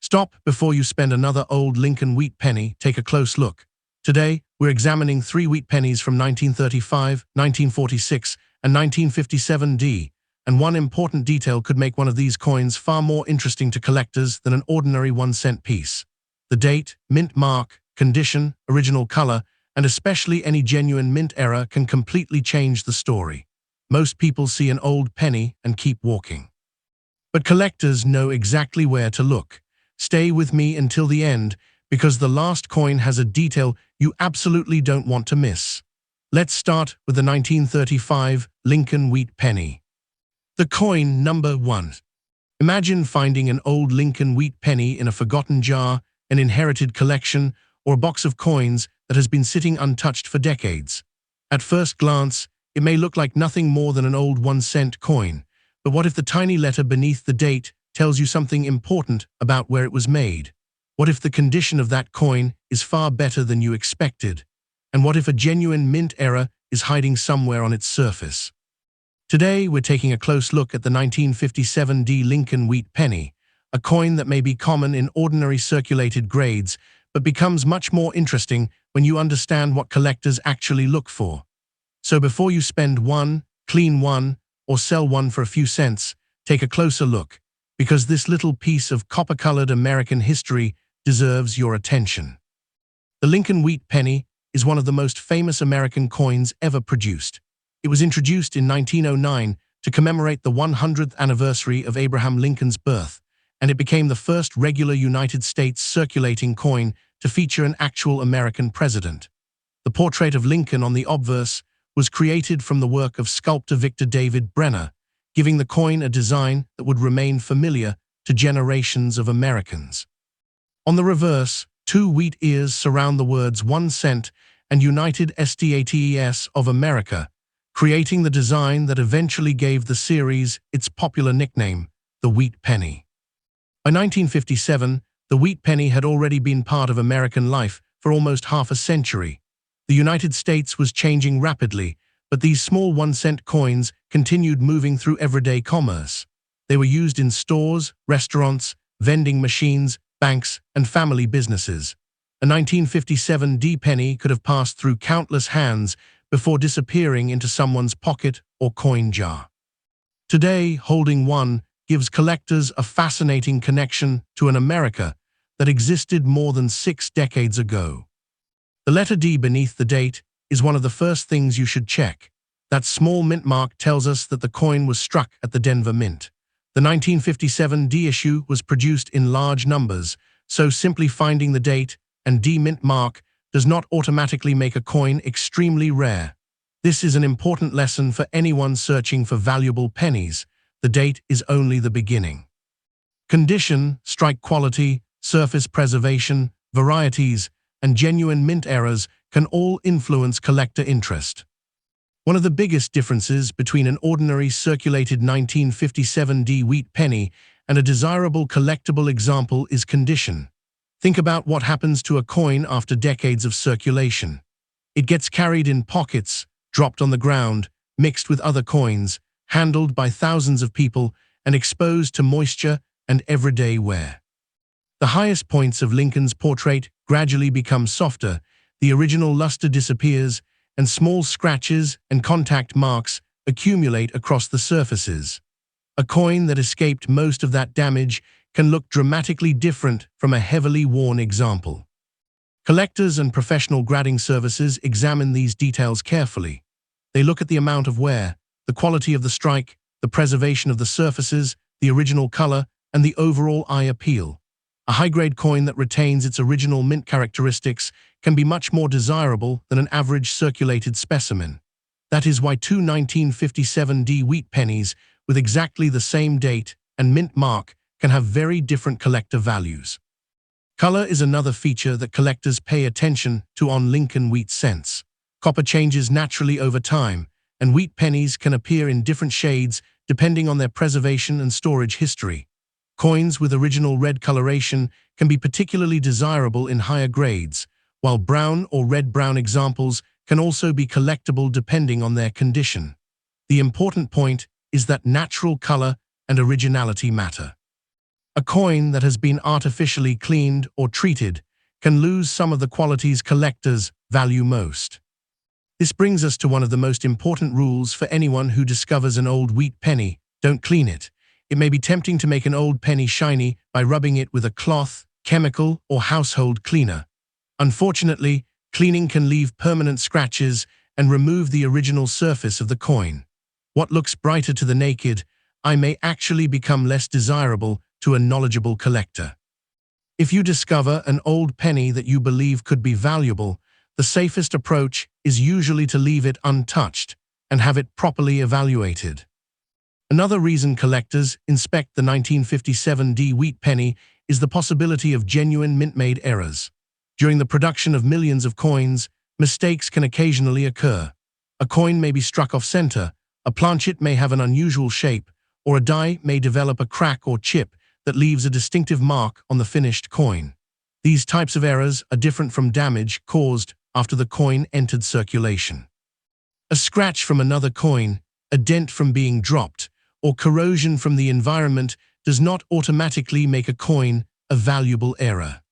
Stop before you spend another old Lincoln wheat penny. Take a close look. Today, we're examining 3 wheat pennies from 1935, 1946, and 1957 and one important detail could make one of these coins far more interesting to collectors than an ordinary 1-cent piece. The date, mint mark, condition, original color, and especially any genuine mint error can completely change the story. Most people see an old penny and keep walking. But collectors know exactly where to look. Stay with me until the end, because the last coin has a detail you absolutely don't want to miss. Let's start with the 1935 Lincoln wheat penny. The coin number 1. Imagine finding an old Lincoln wheat penny in a forgotten jar, an inherited collection, or a box of coins that has been sitting untouched for decades. At first glance, it may look like nothing more than an old 1-cent coin, but what if the tiny letter beneath the date tells you something important about where it was made? What if the condition of that coin is far better than you expected? And what if a genuine mint error is hiding somewhere on its surface? Today, we're taking a close look at the 1957 Lincoln wheat penny, a coin that may be common in ordinary circulated grades, but becomes much more interesting when you understand what collectors actually look for. So before you spend one, clean one, or sell one for a few cents, take a closer look, because this little piece of copper-colored American history deserves your attention. The Lincoln wheat penny is one of the most famous American coins ever produced. It was introduced in 1909 to commemorate the 100th anniversary of Abraham Lincoln's birth, and it became the first regular United States circulating coin to feature an actual American president. The portrait of Lincoln on the obverse was created from the work of sculptor Victor David Brenner, giving the coin a design that would remain familiar to generations of Americans. On the reverse, 2 wheat ears surround the words 1 cent and United States of America, creating the design that eventually gave the series its popular nickname, the Wheat Penny. By 1957, the wheat penny had already been part of American life for almost half a century. The United States was changing rapidly, but these small 1-cent coins continued moving through everyday commerce. They were used in stores, restaurants, vending machines, banks, and family businesses. A 1957 penny could have passed through countless hands before disappearing into someone's pocket or coin jar. Today, holding one gives collectors a fascinating connection to an America that existed more than 6 decades ago. The letter D beneath the date is one of the first things you should check. That small mint mark tells us that the coin was struck at the Denver Mint. The 1957 D issue was produced in large numbers, so simply finding the date and D mint mark does not automatically make a coin extremely rare. This is an important lesson for anyone searching for valuable pennies. The date is only the beginning. Condition, strike quality, surface preservation, varieties, and genuine mint errors can all influence collector interest. One of the biggest differences between an ordinary circulated 1957 wheat penny and a desirable collectible example is condition. Think about what happens to a coin after decades of circulation. It gets carried in pockets, dropped on the ground, mixed with other coins, handled by thousands of people, and exposed to moisture and everyday wear. The highest points of Lincoln's portrait gradually become softer, the original luster disappears, and small scratches and contact marks accumulate across the surfaces. A coin that escaped most of that damage can look dramatically different from a heavily worn example. Collectors and professional grading services examine these details carefully. They look at the amount of wear, the quality of the strike, the preservation of the surfaces, the original color, and the overall eye appeal. A high-grade coin that retains its original mint characteristics can be much more desirable than an average circulated specimen. That is why 2 1957 wheat pennies with exactly the same date and mint mark can have very different collector values. Color is another feature that collectors pay attention to on Lincoln wheat cents. Copper changes naturally over time, and wheat pennies can appear in different shades depending on their preservation and storage history. Coins with original red coloration can be particularly desirable in higher grades, while brown or red-brown examples can also be collectible depending on their condition. The important point is that natural color and originality matter. A coin that has been artificially cleaned or treated can lose some of the qualities collectors value most. This brings us to one of the most important rules for anyone who discovers an old wheat penny: don't clean it. It may be tempting to make an old penny shiny by rubbing it with a cloth, chemical, or household cleaner. Unfortunately, cleaning can leave permanent scratches and remove the original surface of the coin. What looks brighter to the naked eye may actually become less desirable to a knowledgeable collector. If you discover an old penny that you believe could be valuable, the safest approach is usually to leave it untouched and have it properly evaluated. Another reason collectors inspect the 1957 wheat penny is the possibility of genuine mint-made errors. During the production of millions of coins, mistakes can occasionally occur. A coin may be struck off-center, a planchet may have an unusual shape, or a die may develop a crack or chip that leaves a distinctive mark on the finished coin. These types of errors are different from damage caused after the coin entered circulation. A scratch from another coin, a dent from being dropped, or corrosion from the environment does not automatically make a coin a valuable error.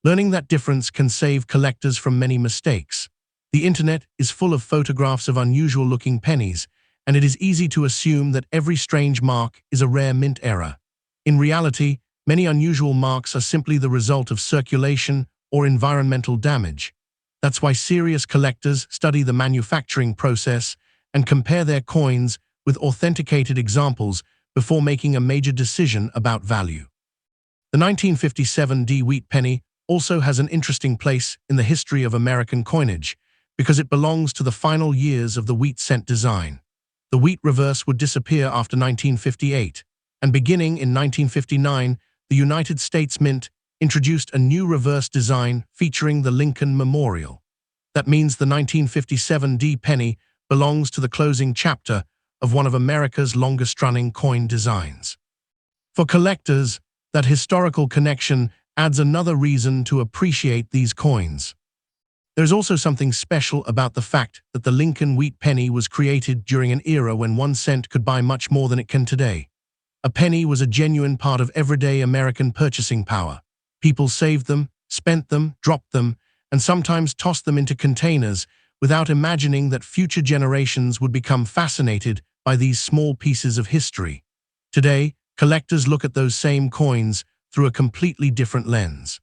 Learning that difference can save collectors from many mistakes. The internet is full of photographs of unusual-looking pennies, and it is easy to assume that every strange mark is a rare mint error. In reality, many unusual marks are simply the result of circulation or environmental damage. That's why serious collectors study the manufacturing process and compare their coins with authenticated examples before making a major decision about value. The 1957 wheat penny also has an interesting place in the history of American coinage because it belongs to the final years of the wheat cent design. The wheat reverse would disappear after 1958, and beginning in 1959, the United States Mint introduced a new reverse design featuring the Lincoln Memorial. That means the 1957 penny belongs to the closing chapter of one of America's longest-running coin designs. For collectors, that historical connection adds another reason to appreciate these coins. There's also something special about the fact that the Lincoln wheat penny was created during an era when 1 cent could buy much more than it can today. A penny was a genuine part of everyday American purchasing power. People saved them, spent them, dropped them, and sometimes tossed them into containers without imagining that future generations would become fascinated by these small pieces of history. Today, collectors look at those same coins through a completely different lens.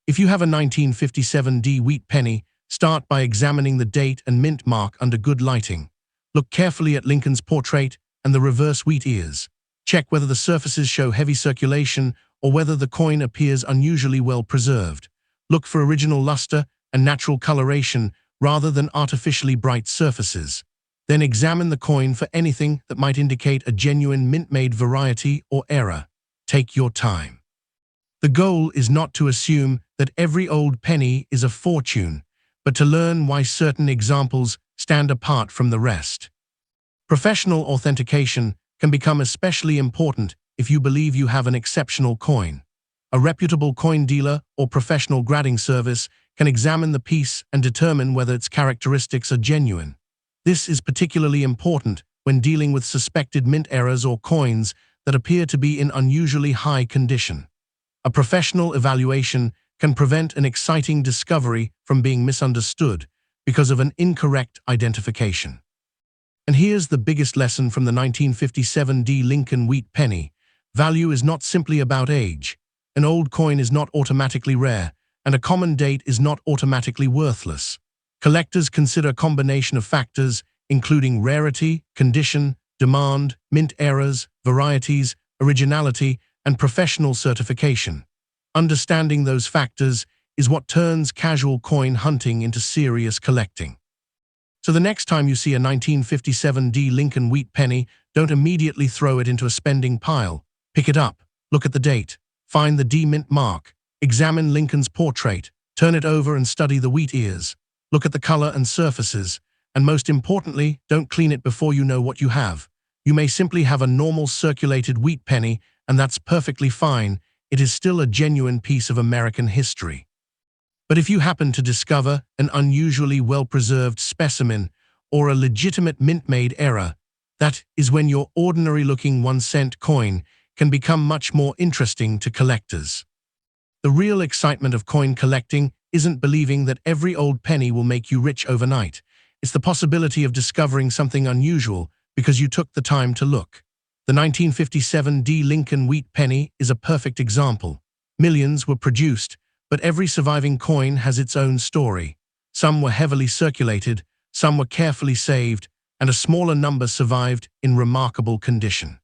If you have a 1957 wheat penny, start by examining the date and mint mark under good lighting. Look carefully at Lincoln's portrait and the reverse wheat ears. Check whether the surfaces show heavy circulation or whether the coin appears unusually well preserved. Look for original luster and natural coloration rather than artificially bright surfaces. Then examine the coin for anything that might indicate a genuine mint-made variety or error. Take your time. The goal is not to assume that every old penny is a fortune, but to learn why certain examples stand apart from the rest. Professional authentication can become especially important if you believe you have an exceptional coin. A reputable coin dealer or professional grading service can examine the piece and determine whether its characteristics are genuine. This is particularly important when dealing with suspected mint errors or coins that appear to be in unusually high condition. A professional evaluation can prevent an exciting discovery from being misunderstood because of an incorrect identification. And here's the biggest lesson from the 1957 Lincoln wheat penny. Value is not simply about age. An old coin is not automatically rare, and a common date is not automatically worthless. Collectors consider a combination of factors, including rarity, condition, demand, mint errors, varieties, originality, and professional certification. Understanding those factors is what turns casual coin hunting into serious collecting. So the next time you see a 1957 Lincoln wheat penny, don't immediately throw it into a spending pile. Pick it up, look at the date, find the D mint mark, examine Lincoln's portrait, turn it over and study the wheat ears. Look at the color and surfaces, and most importantly, don't clean it before you know what you have. You may simply have a normal circulated wheat penny, and that's perfectly fine. It is still a genuine piece of American history. But if you happen to discover an unusually well-preserved specimen or a legitimate mint-made error, that is when your ordinary-looking 1 cent coin can become much more interesting to collectors. The real excitement of coin collecting isn't believing that every old penny will make you rich overnight. It's the possibility of discovering something unusual because you took the time to look. The 1957 D. Lincoln Wheat Penny is a perfect example. Millions were produced, but every surviving coin has its own story. Some were heavily circulated, some were carefully saved, and a smaller number survived in remarkable condition.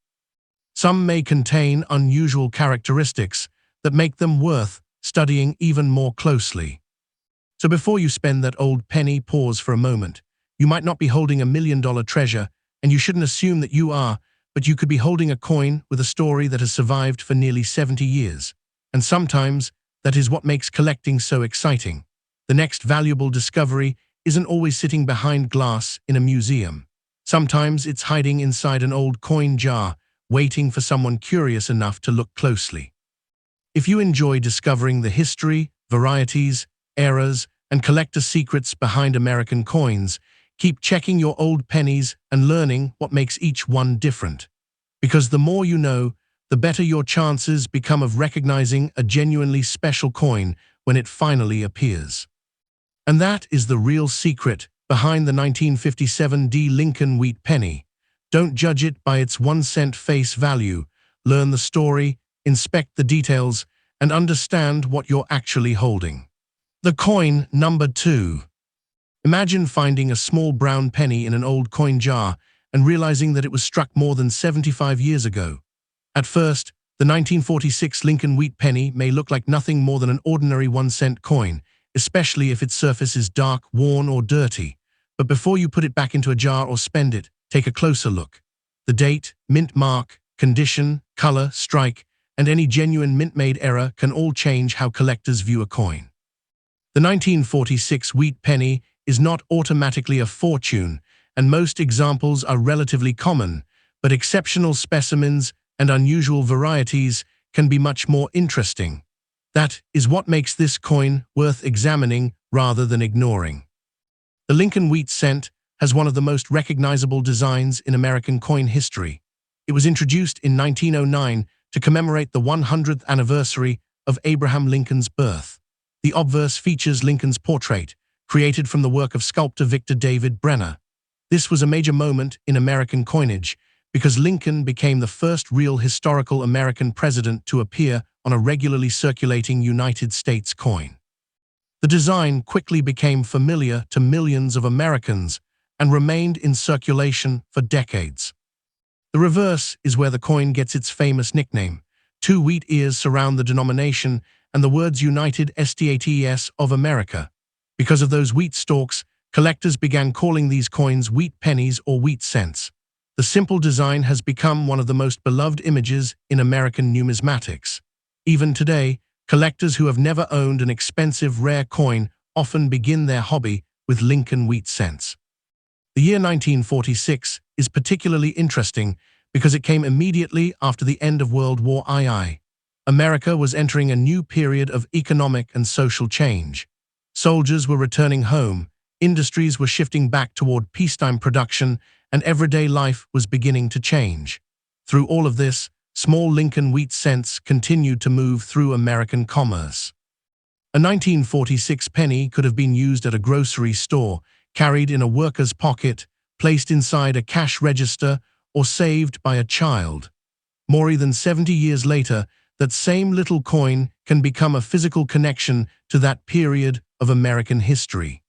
Some may contain unusual characteristics that make them worth studying even more closely. So before you spend that old penny, pause for a moment. You might not be holding $1 million treasure, and you shouldn't assume that you are, but you could be holding a coin with a story that has survived for nearly 70 years. And sometimes, that is what makes collecting so exciting. The next valuable discovery isn't always sitting behind glass in a museum. Sometimes it's hiding inside an old coin jar, waiting for someone curious enough to look closely. If you enjoy discovering the history, varieties, eras, and collector secrets behind American coins, keep checking your old pennies and learning what makes each one different. Because the more you know, the better your chances become of recognizing a genuinely special coin when it finally appears. And that is the real secret behind the 1957 D. Lincoln Wheat Penny. Don't judge it by its 1-cent face value. Learn the story, inspect the details, and understand what you're actually holding. The coin number 2. Imagine finding a small brown penny in an old coin jar and realizing that it was struck more than 75 years ago. At first, the 1946 Lincoln Wheat Penny may look like nothing more than an ordinary 1-cent coin, especially if its surface is dark, worn, or dirty. But before you put it back into a jar or spend it, take a closer look. The date, mint mark, condition, color, strike, and any genuine mint-made error can all change how collectors view a coin. The 1946 Wheat Penny is not automatically a fortune, and most examples are relatively common, but exceptional specimens and unusual varieties can be much more interesting. That is what makes this coin worth examining rather than ignoring. The Lincoln Wheat Cent has one of the most recognizable designs in American coin history. It was introduced in 1909 to commemorate the 100th anniversary of Abraham Lincoln's birth. The obverse features Lincoln's portrait, created from the work of sculptor Victor David Brenner. This was a major moment in American coinage because Lincoln became the first real historical American president to appear on a regularly circulating United States coin. The design quickly became familiar to millions of Americans and remained in circulation for decades. The reverse is where the coin gets its famous nickname. 2 wheat ears surround the denomination and the words United States of America. Because of those wheat stalks, collectors began calling these coins wheat pennies or wheat cents. The simple design has become one of the most beloved images in American numismatics. Even today, collectors who have never owned an expensive, rare coin often begin their hobby with Lincoln Wheat Cents. The year 1946 is particularly interesting because it came immediately after the end of World War II. America was entering a new period of economic and social change. Soldiers were returning home, industries were shifting back toward peacetime production, and everyday life was beginning to change. Through all of this, small Lincoln Wheat Cents continued to move through American commerce. A 1946 penny could have been used at a grocery store, carried in a worker's pocket, placed inside a cash register, or saved by a child. More than 70 years later, that same little coin can become a physical connection to that period of American history.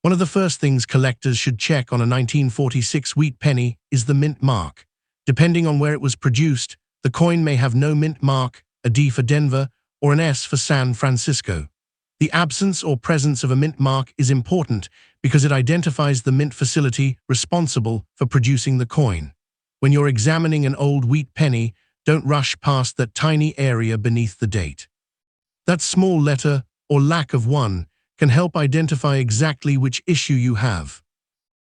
One of the first things collectors should check on a 1946 wheat penny is the mint mark. Depending on where it was produced, the coin may have no mint mark, a D for Denver, or an S for San Francisco. The absence or presence of a mint mark is important because it identifies the mint facility responsible for producing the coin. When you're examining an old wheat penny, don't rush past that tiny area beneath the date. That small letter, or lack of one, can help identify exactly which issue you have.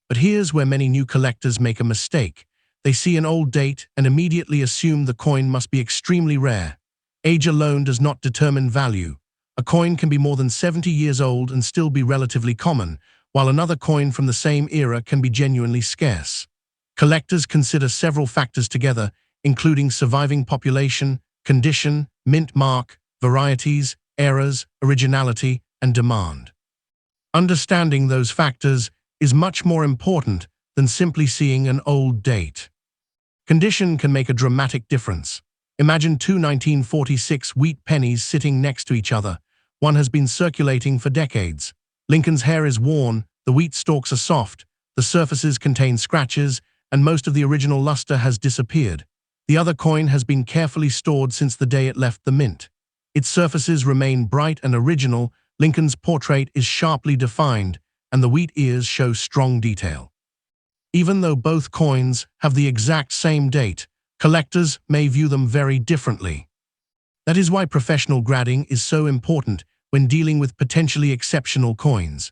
But here's where many new collectors make a mistake. They see an old date and immediately assume the coin must be extremely rare. Age alone does not determine value. A coin can be more than 70 years old and still be relatively common, while another coin from the same era can be genuinely scarce. Collectors consider several factors together, including surviving population, condition, mint mark, varieties, eras, originality, and demand. Understanding those factors is much more important than simply seeing an old date. Condition can make a dramatic difference. Imagine two 1946 wheat pennies sitting next to each other. One has been circulating for decades. Lincoln's hair is worn, the wheat stalks are soft, the surfaces contain scratches, and most of the original luster has disappeared. The other coin has been carefully stored since the day it left the mint. Its surfaces remain bright and original, Lincoln's portrait is sharply defined, and the wheat ears show strong detail. Even though both coins have the exact same date, collectors may view them very differently. That is why professional grading is so important when dealing with potentially exceptional coins.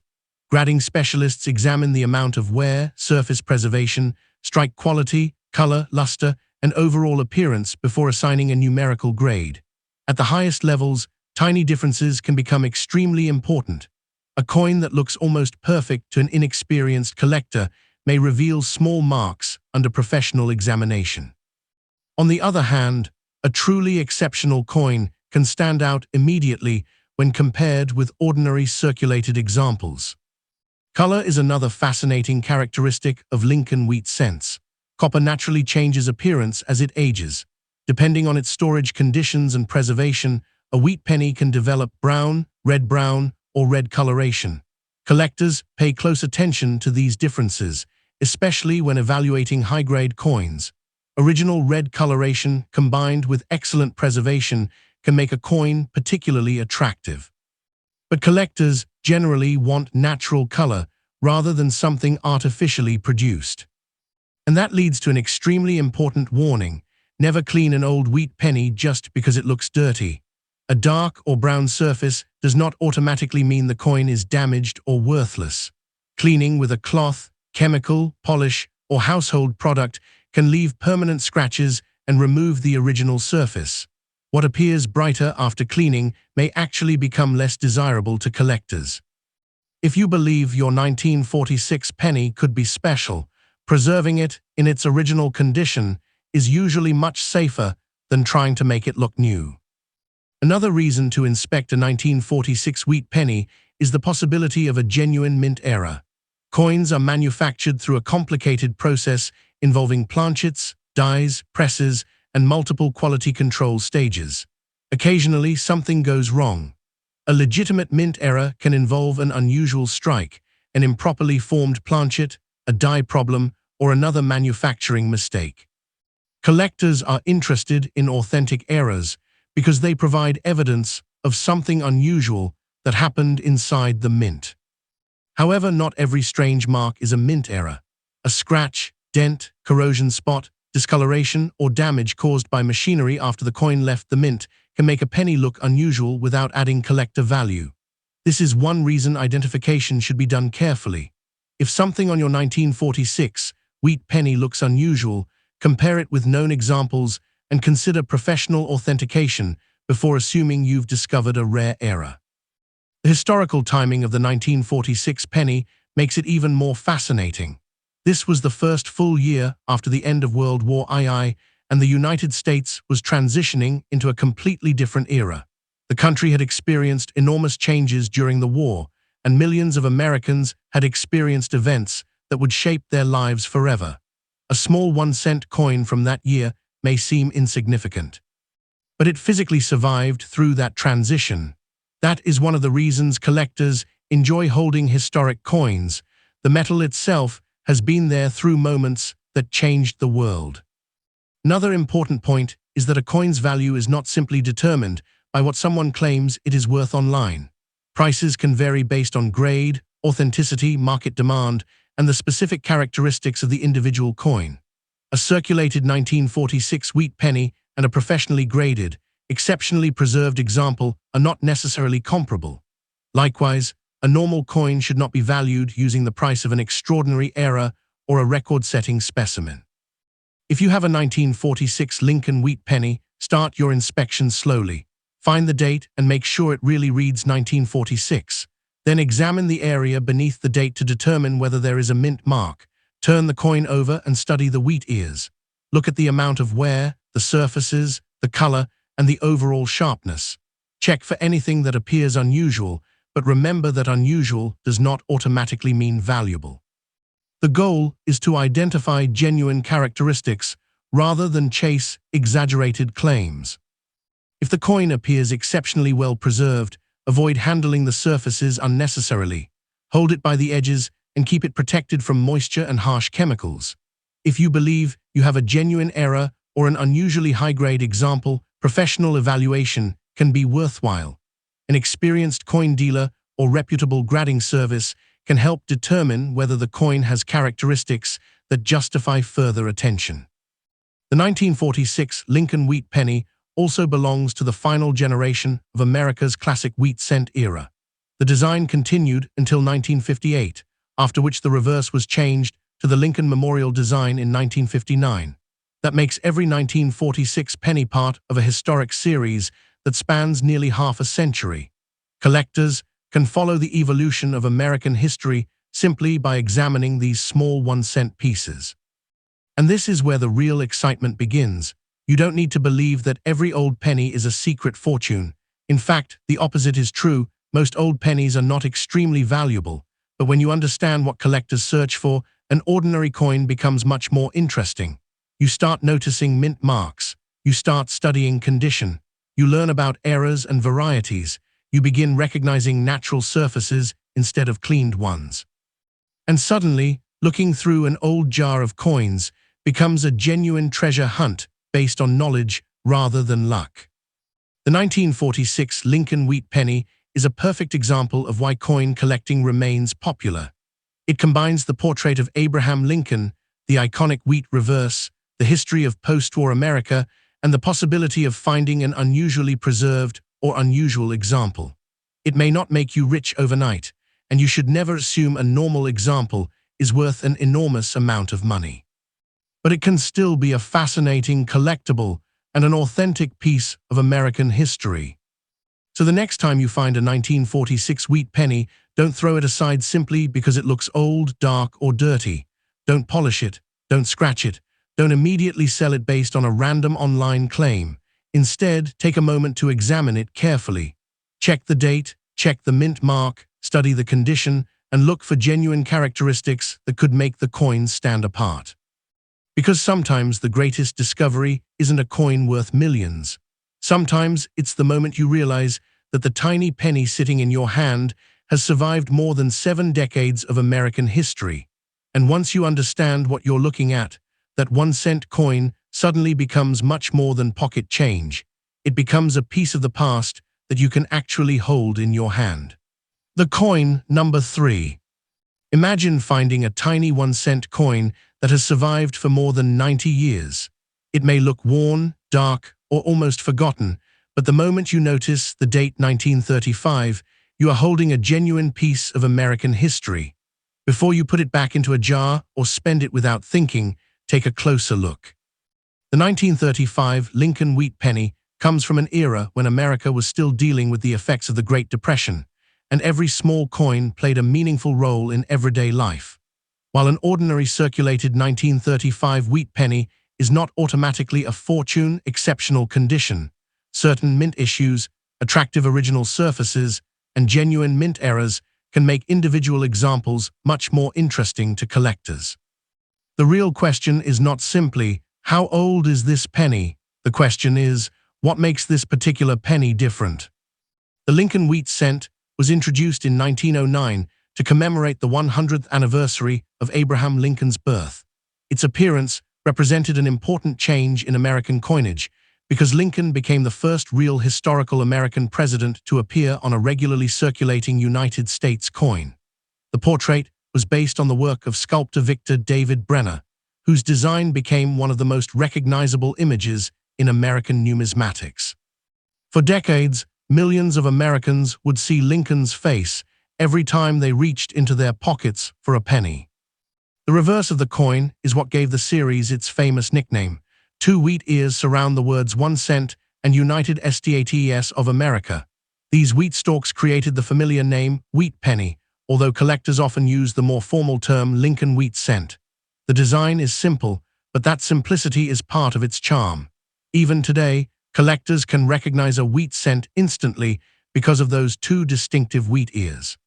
Grading specialists examine the amount of wear, surface preservation, strike quality, color, luster, and overall appearance before assigning a numerical grade. At the highest levels, tiny differences can become extremely important. A coin that looks almost perfect to an inexperienced collector may reveal small marks under professional examination. On the other hand, a truly exceptional coin can stand out immediately when compared with ordinary circulated examples. Color is another fascinating characteristic of Lincoln wheat cents. Copper naturally changes appearance as it ages. Depending on its storage conditions and preservation, a wheat penny can develop brown, or red coloration. Collectors pay close attention to these differences, especially when evaluating high-grade coins. Original red coloration combined with excellent preservation can make a coin particularly attractive. But collectors generally want natural color rather than something artificially produced. And that leads to an extremely important warning: never clean an old wheat penny just because it looks dirty. A dark or brown surface does not automatically mean the coin is damaged or worthless. Cleaning with a cloth, chemical, polish, or household product can leave permanent scratches and remove the original surface. What appears brighter after cleaning may actually become less desirable to collectors. If you believe your 1946 penny could be special, preserving it in its original condition is usually much safer than trying to make it look new. Another reason to inspect a 1946 wheat penny is the possibility of a genuine mint error. Coins are manufactured through a complicated process involving planchets, dies, presses, and multiple quality control stages. Occasionally, something goes wrong. A legitimate mint error can involve an unusual strike, an improperly formed planchet, a die problem, or another manufacturing mistake. Collectors are interested in authentic errors because they provide evidence of something unusual that happened inside the mint. However, not every strange mark is a mint error. A scratch, dent, corrosion spot, discoloration, or damage caused by machinery after the coin left the mint can make a penny look unusual without adding collector value. This is one reason identification should be done carefully. If something on your 1946 wheat penny looks unusual, compare it with known examples and consider professional authentication before assuming you've discovered a rare error. The historical timing of the 1946 penny makes it even more fascinating. This was the first full year after the end of World War II, and the United States was transitioning into a completely different era. The country had experienced enormous changes during the war, and millions of Americans had experienced events that would shape their lives forever. A small 1-cent coin from that year may seem insignificant, but it physically survived through that transition. That is one of the reasons collectors enjoy holding historic coins. The metal itself has been there through moments that changed the world. Another important point is that a coin's value is not simply determined by what someone claims it is worth online. Prices can vary based on grade, authenticity, market demand, and the specific characteristics of the individual coin. A circulated 1946 wheat penny and a professionally graded, exceptionally preserved example are not necessarily comparable. Likewise, a normal coin should not be valued using the price of an extraordinary error or a record-setting specimen. If you have a 1946 Lincoln wheat penny, start your inspection slowly. Find the date and make sure it really reads 1946. Then examine the area beneath the date to determine whether there is a mint mark. Turn the coin over and study the wheat ears. Look at the amount of wear, the surfaces, the color, and the overall sharpness. Check for anything that appears unusual, but remember that unusual does not automatically mean valuable. The goal is to identify genuine characteristics rather than chase exaggerated claims. If the coin appears exceptionally well preserved, avoid handling the surfaces unnecessarily. Hold it by the edges and keep it protected from moisture and harsh chemicals. If you believe you have a genuine error or an unusually high-grade example, professional evaluation can be worthwhile. An experienced coin dealer or reputable grading service can help determine whether the coin has characteristics that justify further attention. The 1946 Lincoln Wheat Penny also belongs to the final generation of America's classic wheat cent era. The design continued until 1958, after which the reverse was changed to the Lincoln Memorial design in 1959. That makes every 1946 penny part of a historic series that spans nearly half a century. Collectors can follow the evolution of American history simply by examining these small 1-cent pieces. And this is where the real excitement begins. You don't need to believe that every old penny is a secret fortune. In fact, the opposite is true. Most old pennies are not extremely valuable, but when you understand what collectors search for, an ordinary coin becomes much more interesting. You start noticing mint marks. You start studying condition. You learn about errors and varieties. You begin recognizing natural surfaces instead of cleaned ones. And suddenly, looking through an old jar of coins becomes a genuine treasure hunt based on knowledge rather than luck. The 1946 Lincoln Wheat Penny is a perfect example of why coin collecting remains popular. It combines the portrait of Abraham Lincoln, the iconic wheat reverse, the history of post-war America, and the possibility of finding an unusually preserved or unusual example. It may not make you rich overnight, and you should never assume a normal example is worth an enormous amount of money. But it can still be a fascinating collectible and an authentic piece of American history. So the next time you find a 1946 wheat penny, don't throw it aside simply because it looks old, dark, or dirty. Don't polish it, don't scratch it, don't immediately sell it based on a random online claim. Instead, take a moment to examine it carefully. Check the date, check the mint mark, study the condition, and look for genuine characteristics that could make the coin stand apart. Because sometimes the greatest discovery isn't a coin worth millions. Sometimes it's the moment you realize that the tiny penny sitting in your hand has survived more than 7 decades of American history. And once you understand what you're looking at, that 1-cent coin suddenly becomes much more than pocket change. It becomes a piece of the past that you can actually hold in your hand. The coin number 3. Imagine finding a tiny 1-cent coin that has survived for more than 90 years. It may look worn, dark, or almost forgotten, but the moment you notice the date 1935, you are holding a genuine piece of American history. Before you put it back into a jar or spend it without thinking, take a closer look. The 1935 Lincoln Wheat Penny comes from an era when America was still dealing with the effects of the Great Depression, and every small coin played a meaningful role in everyday life. While an ordinary circulated 1935 wheat penny is not automatically a fortune, exceptional condition, certain mint issues, attractive original surfaces, and genuine mint errors can make individual examples much more interesting to collectors. The real question is not simply, how old is this penny? The question is, what makes this particular penny different? The Lincoln Wheat Cent was introduced in 1909 to commemorate the 100th anniversary of Abraham Lincoln's birth. Its appearance represented an important change in American coinage because Lincoln became the first real historical American president to appear on a regularly circulating United States coin. The portrait was based on the work of sculptor Victor David Brenner, whose design became one of the most recognizable images in American numismatics. For decades, millions of Americans would see Lincoln's face every time they reached into their pockets for a penny. The reverse of the coin is what gave the series its famous nickname. 2 wheat ears surround the words 1 cent and United States of America. These wheat stalks created the familiar name Wheat Penny, although collectors often use the more formal term Lincoln Wheat Cent. The design is simple, but that simplicity is part of its charm. Even today, collectors can recognize a wheat cent instantly because of those two distinctive wheat ears.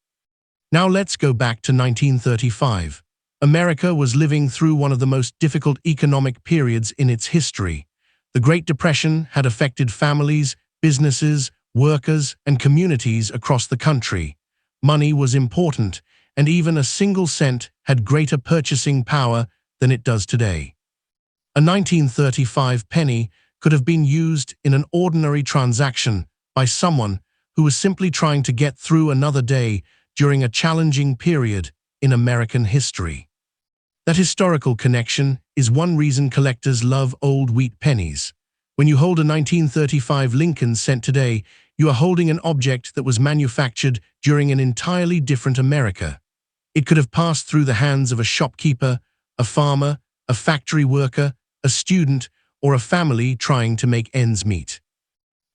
Now let's go back to 1935. America was living through one of the most difficult economic periods in its history. The Great Depression had affected families, businesses, workers, and communities across the country. Money was important, and even a single cent had greater purchasing power than it does today. A 1935 penny could have been used in an ordinary transaction by someone who was simply trying to get through another day during a challenging period in American history. That historical connection is one reason collectors love old wheat pennies. When you hold a 1935 Lincoln cent today, you are holding an object that was manufactured during an entirely different America. It could have passed through the hands of a shopkeeper, a farmer, a factory worker, a student, or a family trying to make ends meet.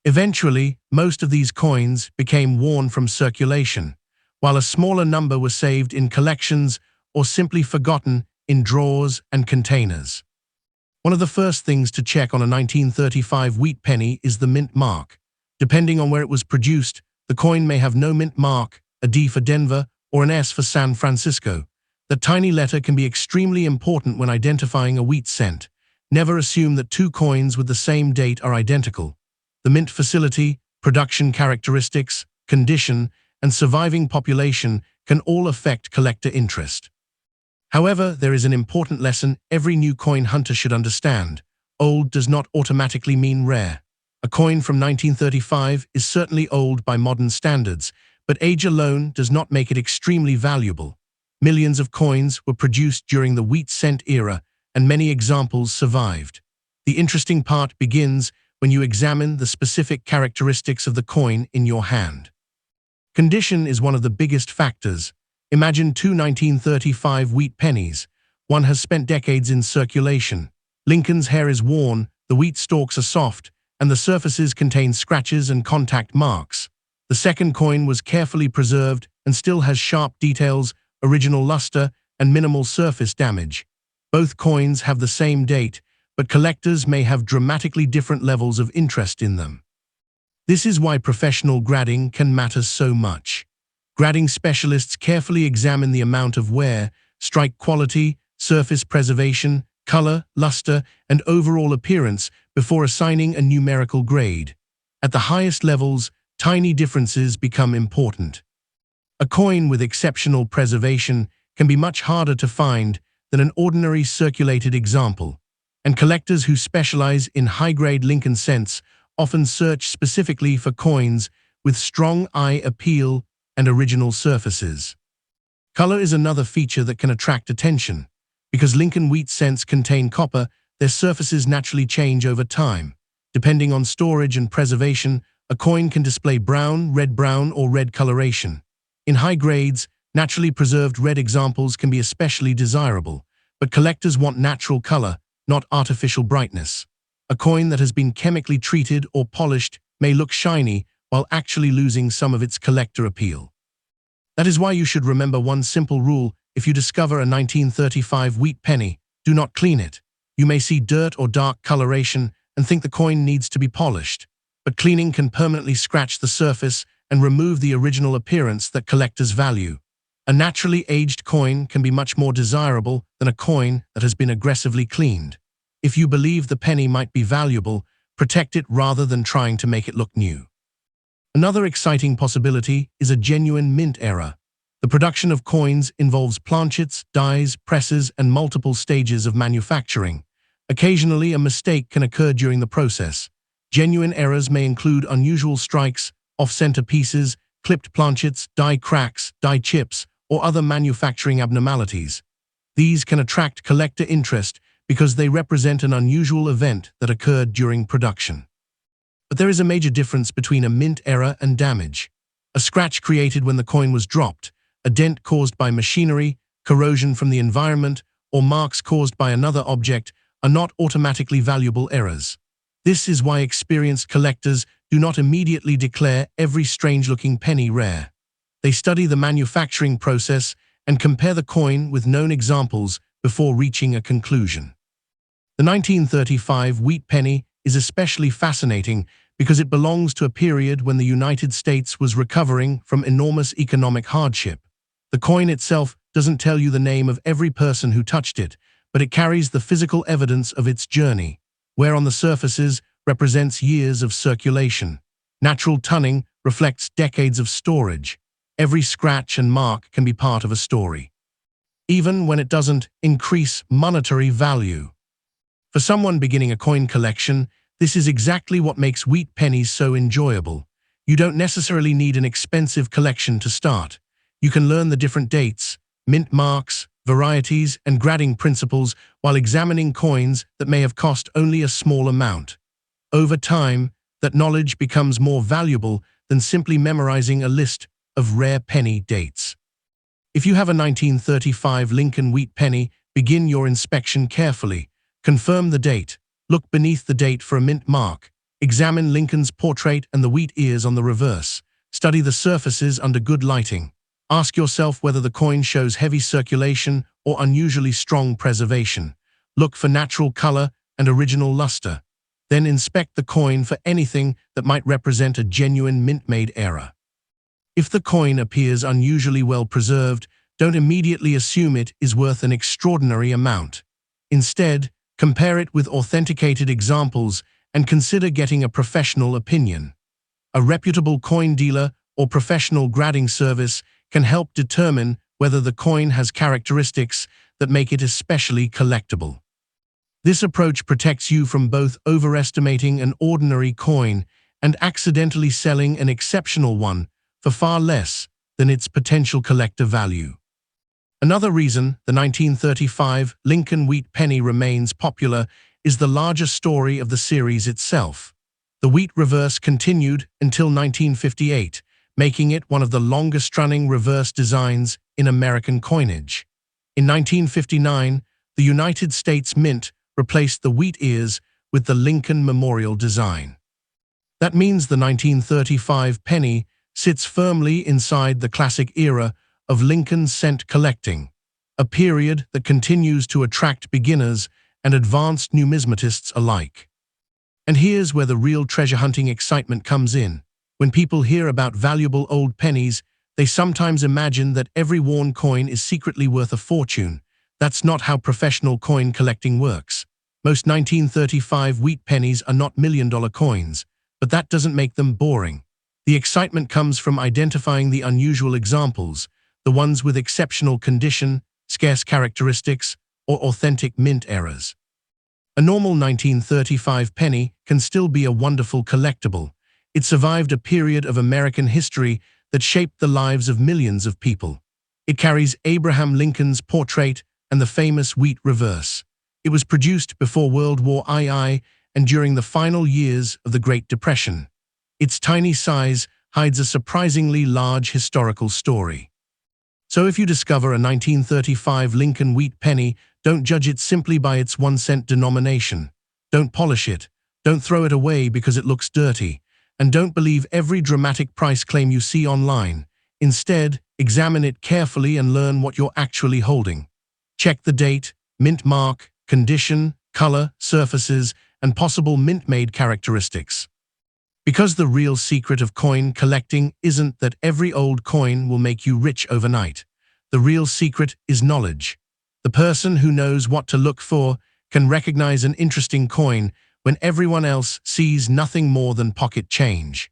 Eventually, most of these coins became worn from circulation, while a smaller number were saved in collections or simply forgotten in drawers and containers. One of the first things to check on a 1935 wheat penny is the mint mark. Depending on where it was produced, the coin may have no mint mark, a D for Denver, or an S for San Francisco. That tiny letter can be extremely important when identifying a wheat cent. Never assume that two coins with the same date are identical. The mint facility, production characteristics, condition, and surviving population can all affect collector interest. However, there is an important lesson every new coin hunter should understand. Old does not automatically mean rare. A coin from 1935 is certainly old by modern standards, but age alone does not make it extremely valuable. Millions of coins were produced during the wheat cent era, and many examples survived. The interesting part begins when you examine the specific characteristics of the coin in your hand. Condition is one of the biggest factors. Imagine two 1935 wheat pennies. One has spent decades in circulation. Lincoln's hair is worn, the wheat stalks are soft, and the surfaces contain scratches and contact marks. The second coin was carefully preserved and still has sharp details, original luster, and minimal surface damage. Both coins have the same date, but collectors may have dramatically different levels of interest in them. This is why professional grading can matter so much. Grading specialists carefully examine the amount of wear, strike quality, surface preservation, color, luster, and overall appearance before assigning a numerical grade. At the highest levels, tiny differences become important. A coin with exceptional preservation can be much harder to find than an ordinary circulated example, and collectors who specialize in high-grade Lincoln cents often search specifically for coins with strong eye appeal and original surfaces. Color is another feature that can attract attention. Because Lincoln wheat cents contain copper, their surfaces naturally change over time. Depending on storage and preservation, a coin can display brown, or red coloration. In high grades, naturally preserved red examples can be especially desirable, but collectors want natural color, not artificial brightness. A coin that has been chemically treated or polished may look shiny while actually losing some of its collector appeal. That is why you should remember one simple rule: if you discover a 1935 wheat penny, do not clean it. You may see dirt or dark coloration and think the coin needs to be polished, but cleaning can permanently scratch the surface and remove the original appearance that collectors value. A naturally aged coin can be much more desirable than a coin that has been aggressively cleaned. If you believe the penny might be valuable, protect it rather than trying to make it look new. Another exciting possibility is a genuine mint era. The production of coins involves planchets, dies, presses, and multiple stages of manufacturing. Occasionally, a mistake can occur during the process. Genuine errors may include unusual strikes, off-center pieces, clipped planchets, die cracks, die chips, or other manufacturing abnormalities. These can attract collector interest because they represent an unusual event that occurred during production. But there is a major difference between a mint error and damage. A scratch created when the coin was dropped, a dent caused by machinery, corrosion from the environment, or marks caused by another object are not automatically valuable errors. This is why experienced collectors do not immediately declare every strange-looking penny rare. They study the manufacturing process and compare the coin with known examples before reaching a conclusion. The 1935 wheat penny is especially fascinating because it belongs to a period when the United States was recovering from enormous economic hardship. The coin itself doesn't tell you the name of every person who touched it, but it carries the physical evidence of its journey, where on the surfaces represents years of circulation. Natural tunning reflects decades of storage. Every scratch and mark can be part of a story, even when it doesn't increase monetary value. For someone beginning a coin collection, this is exactly what makes wheat pennies so enjoyable. You don't necessarily need an expensive collection to start. You can learn the different dates, mint marks, varieties, and grading principles while examining coins that may have cost only a small amount. Over time, that knowledge becomes more valuable than simply memorizing a list of rare penny dates. If you have a 1935 Lincoln wheat penny, begin your inspection carefully. Confirm the date. Look beneath the date for a mint mark. Examine Lincoln's portrait and the wheat ears on the reverse. Study the surfaces under good lighting. Ask yourself whether the coin shows heavy circulation or unusually strong preservation. Look for natural color and original luster. Then inspect the coin for anything that might represent a genuine mint-made error. If the coin appears unusually well preserved, don't immediately assume it is worth an extraordinary amount. Instead, compare it with authenticated examples and consider getting a professional opinion. A reputable coin dealer or professional grading service can help determine whether the coin has characteristics that make it especially collectible. This approach protects you from both overestimating an ordinary coin and accidentally selling an exceptional one for far less than its potential collector value. Another reason the 1935 Lincoln wheat penny remains popular is the larger story of the series itself. The wheat reverse continued until 1958, making it one of the longest-running reverse designs in American coinage. In 1959, the United States Mint replaced the wheat ears with the Lincoln Memorial design. That means the 1935 penny sits firmly inside the classic era of Lincoln cent collecting, a period that continues to attract beginners and advanced numismatists alike. And here's where the real treasure hunting excitement comes in. When people hear about valuable old pennies, they sometimes imagine that every worn coin is secretly worth a fortune. That's not how professional coin collecting works. Most 1935 wheat pennies are not million-dollar coins, but that doesn't make them boring. The excitement comes from identifying the unusual examples, the ones with exceptional condition, scarce characteristics, or authentic mint errors. A normal 1935 penny can still be a wonderful collectible. It survived a period of American history that shaped the lives of millions of people. It carries Abraham Lincoln's portrait and the famous wheat reverse. It was produced before World War II and during the final years of the Great Depression. Its tiny size hides a surprisingly large historical story. So if you discover a 1935 Lincoln wheat penny, don't judge it simply by its 1-cent denomination. Don't polish it. Don't throw it away because it looks dirty. And don't believe every dramatic price claim you see online. Instead, examine it carefully and learn what you're actually holding. Check the date, mint mark, condition, color, surfaces, and possible mint-made characteristics. Because the real secret of coin collecting isn't that every old coin will make you rich overnight. The real secret is knowledge. The person who knows what to look for can recognize an interesting coin when everyone else sees nothing more than pocket change.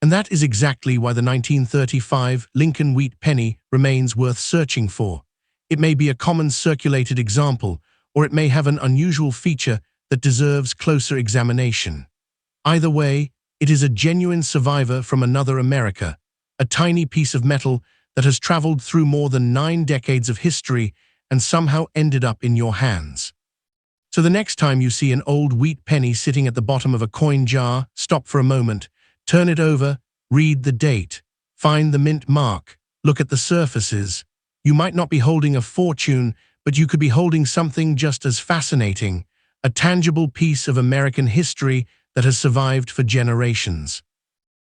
And that is exactly why the 1935 Lincoln wheat penny remains worth searching for. It may be a common circulated example, or it may have an unusual feature that deserves closer examination. Either way, it is a genuine survivor from another America, a tiny piece of metal that has traveled through more than 9 decades of history and somehow ended up in your hands. So the next time you see an old wheat penny sitting at the bottom of a coin jar, stop for a moment, turn it over, read the date, find the mint mark, look at the surfaces. You might not be holding a fortune, but you could be holding something just as fascinating, a tangible piece of American history that has survived for generations.